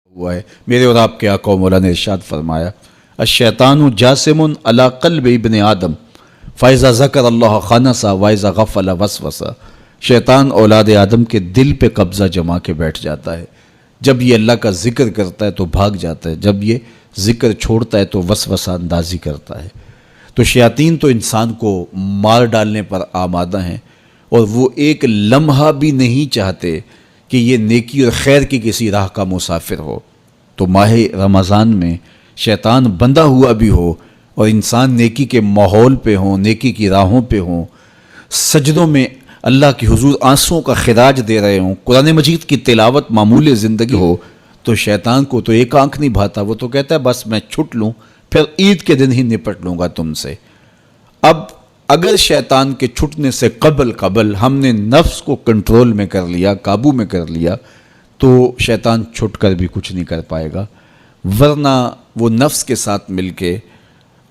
ہوا ہے۔ میرے اور آپ کے آقا و مولا نے ارشاد فرمایا الشیطان جاسم علی قلب ابن آدم فاذا ذکر اللہ خنسا واذا غفل وسوسا۔ شیطان اولاد آدم کے دل پہ قبضہ جما کے بیٹھ جاتا ہے، جب یہ اللہ کا ذکر کرتا ہے تو بھاگ جاتا ہے، جب یہ ذکر چھوڑتا ہے تو وسوسہ اندازی کرتا ہے۔ تو شیاطین تو انسان کو مار ڈالنے پر آمادہ ہیں، اور وہ ایک لمحہ بھی نہیں چاہتے کہ یہ نیکی اور خیر کی کسی راہ کا مسافر ہو۔ تو ماہ رمضان میں شیطان بندھا ہوا بھی ہو اور انسان نیکی کے ماحول پہ ہوں، نیکی کی راہوں پہ ہوں، سجدوں میں اللہ کی حضور آنسوں کا خراج دے رہے ہوں، قرآن مجید کی تلاوت معمول زندگی ہو، تو شیطان کو تو ایک آنکھ نہیں بھاتا، وہ تو کہتا ہے بس میں چھٹ لوں، پھر عید کے دن ہی نپٹ لوں گا تم سے۔ اب اگر شیطان کے چھٹنے سے قبل ہم نے نفس کو کنٹرول میں کر لیا، قابو میں کر لیا، تو شیطان چھٹ کر بھی کچھ نہیں کر پائے گا، ورنہ وہ نفس کے ساتھ مل کے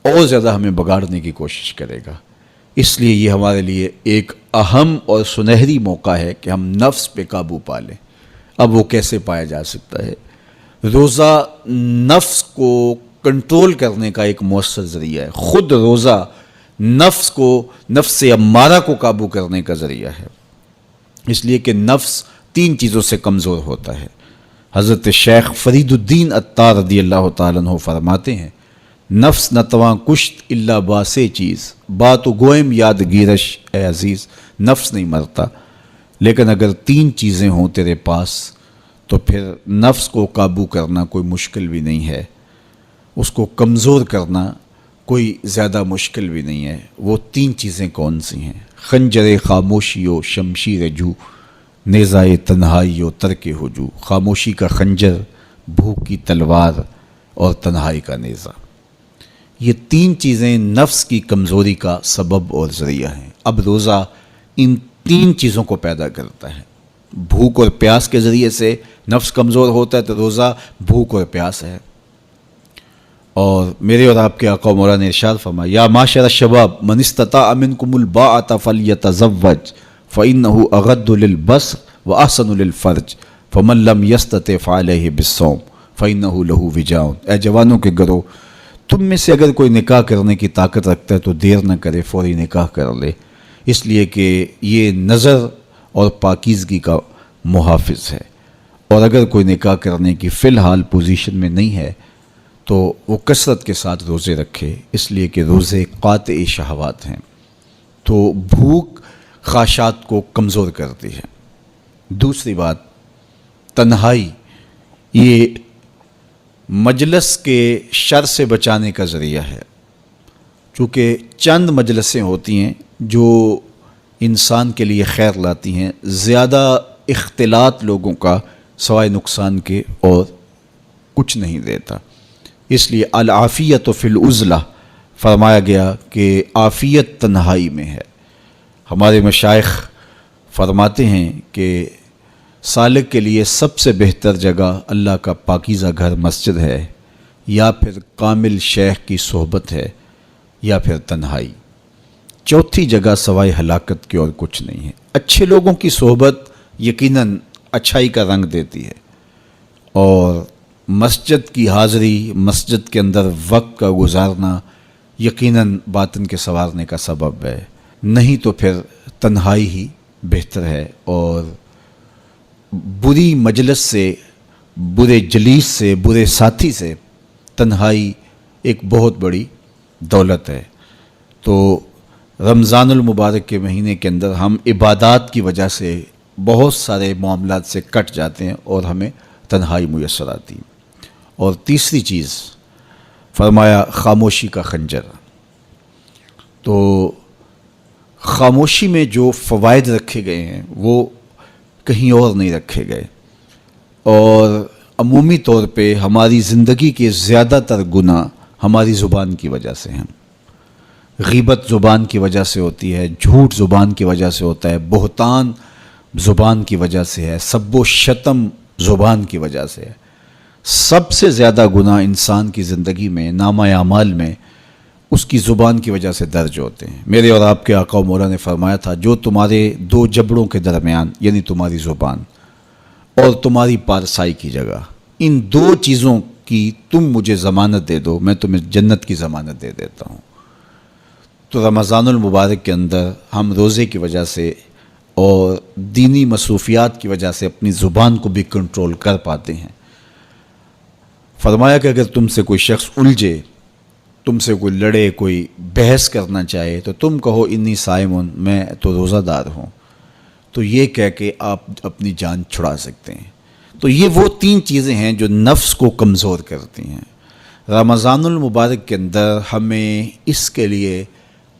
اور زیادہ ہمیں بگاڑنے کی کوشش کرے گا۔ اس لیے یہ ہمارے لیے ایک اہم اور سنہری موقع ہے کہ ہم نفس پہ قابو پا لیں۔ اب وہ کیسے پایا جا سکتا ہے؟ روزہ نفس کو کنٹرول کرنے کا ایک مؤثر ذریعہ ہے، خود روزہ نفس امارہ کو قابو کرنے کا ذریعہ ہے، اس لیے کہ نفس 3 چیزوں سے کمزور ہوتا ہے۔ حضرت شیخ فرید الدین عطار رضی اللہ تعالیٰ عنہ فرماتے ہیں نفس نتواں کشت اللہ باسے چیز بات و گوئم یاد گیرش اے عزیز۔ نفس نہیں مرتا، لیکن اگر 3 چیزیں ہوں تیرے پاس تو پھر نفس کو قابو کرنا کوئی مشکل بھی نہیں ہے، اس کو کمزور کرنا کوئی زیادہ مشکل بھی نہیں ہے۔ وہ 3 چیزیں کون سی ہیں؟ خنجر خاموشی و شمشیر جو، نیزہ تنہائی و ترک ہجو۔ خاموشی کا خنجر، بھوک کی تلوار اور تنہائی کا نیزہ، یہ 3 چیزیں نفس کی کمزوری کا سبب اور ذریعہ ہیں۔ اب روزہ ان 3 چیزوں کو پیدا کرتا ہے۔ بھوک اور پیاس کے ذریعے سے نفس کمزور ہوتا ہے، تو روزہ بھوک اور پیاس ہے۔ اور میرے اور آپ کے آقا و مولا نے ارشاد فرمایا یا معاشر الشباب من استطاع منکم الباءۃ فلیتزوج فإنہ اغض للبصر واحسن للفرج فمن لم یستطع فعلیہ بالصوم فإنہ لہ وجاء۔ اے جوانوں کے گروہ، تم میں سے اگر کوئی نکاح کرنے کی طاقت رکھتا ہے تو دیر نہ کرے، فوری نکاح کر لے، اس لیے کہ یہ نظر اور پاکیزگی کا محافظ ہے۔ اور اگر کوئی نکاح کرنے کی فی الحال پوزیشن میں نہیں ہے تو وہ کثرت کے ساتھ روزے رکھے، اس لیے کہ روزے قاطع شہوات ہیں۔ تو بھوک خواہشات کو کمزور کرتی ہے۔ دوسری بات، تنہائی، یہ مجلس کے شر سے بچانے کا ذریعہ ہے، چونکہ چند مجلسیں ہوتی ہیں جو انسان کے لیے خیر لاتی ہیں، زیادہ اختلاط لوگوں کا سوائے نقصان کے اور کچھ نہیں دیتا۔ اس لیے العافیت فی العزلہ فرمایا گیا کہ عافیت تنہائی میں ہے۔ ہمارے مشائخ فرماتے ہیں کہ سالک کے لیے سب سے بہتر جگہ اللہ کا پاکیزہ گھر مسجد ہے، یا پھر کامل شیخ کی صحبت ہے، یا پھر تنہائی۔ چوتھی جگہ سوائے ہلاکت کے اور کچھ نہیں ہے۔ اچھے لوگوں کی صحبت یقیناً اچھائی کا رنگ دیتی ہے، اور مسجد کی حاضری، مسجد کے اندر وقت کا گزارنا یقیناً باطن کے سنوارنے کا سبب ہے، نہیں تو پھر تنہائی ہی بہتر ہے۔ اور بری مجلس سے، برے جلیس سے، برے ساتھی سے تنہائی ایک بہت بڑی دولت ہے۔ تو رمضان المبارک کے مہینے کے اندر ہم عبادات کی وجہ سے بہت سارے معاملات سے کٹ جاتے ہیں اور ہمیں تنہائی میسر آتی ہے۔ اور تیسری چیز فرمایا خاموشی کا خنجر۔ تو خاموشی میں جو فوائد رکھے گئے ہیں وہ کہیں اور نہیں رکھے گئے، اور عمومی طور پہ ہماری زندگی کے زیادہ تر گناہ ہماری زبان کی وجہ سے ہیں۔ غیبت زبان کی وجہ سے ہوتی ہے، جھوٹ زبان کی وجہ سے ہوتا ہے، بہتان زبان کی وجہ سے ہے، سب و شتم زبان کی وجہ سے ہے۔ سب سے زیادہ گناہ انسان کی زندگی میں، نامہ اعمال میں، اس کی زبان کی وجہ سے درج ہوتے ہیں۔ میرے اور آپ کے آقا و مولا نے فرمایا تھا جو تمہارے 2 جبڑوں کے درمیان، یعنی تمہاری زبان اور تمہاری پارسائی کی جگہ، ان دو چیزوں کی تم مجھے ضمانت دے دو، میں تمہیں جنت کی ضمانت دے دیتا ہوں۔ تو رمضان المبارک کے اندر ہم روزے کی وجہ سے اور دینی مصروفیات کی وجہ سے اپنی زبان کو بھی کنٹرول کر پاتے ہیں۔ فرمایا کہ اگر تم سے کوئی شخص الجھے، تم سے کوئی لڑے، کوئی بحث کرنا چاہے، تو تم کہو انی صائمٌ، میں تو روزہ دار ہوں، تو یہ کہہ کے آپ اپنی جان چھڑا سکتے ہیں۔ تو یہ وہ تین چیزیں ہیں جو نفس کو کمزور کرتی ہیں۔ رمضان المبارک کے اندر ہمیں اس کے لیے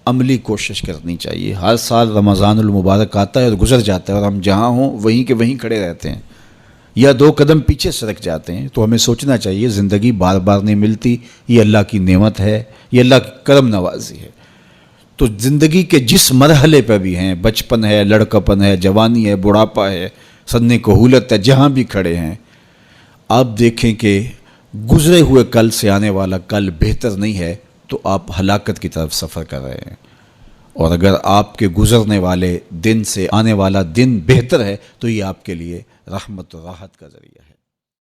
عملی کوشش کرنی چاہیے۔ ہر سال رمضان المبارک آتا ہے اور گزر جاتا ہے، اور ہم جہاں ہوں وہیں کے وہیں کھڑے رہتے ہیں یا دو قدم پیچھے سرک جاتے ہیں۔ تو ہمیں سوچنا چاہیے زندگی بار بار نہیں ملتی، یہ اللہ کی نعمت ہے، یہ اللہ کی کرم نوازی ہے۔ تو زندگی کے جس مرحلے پہ بھی ہیں، بچپن ہے، لڑکپن ہے، جوانی ہے، بڑھاپا ہے، سن کہولت ہے، جہاں بھی کھڑے ہیں، آپ دیکھیں کہ گزرے ہوئے کل سے آنے والا کل بہتر نہیں ہے، تو آپ ہلاکت کی طرف سفر کر رہے ہیں۔ اور اگر آپ کے گزرنے والے دن سے آنے والا دن بہتر ہے، تو یہ آپ کے لیے رحمت و راحت کا ذریعہ ہے۔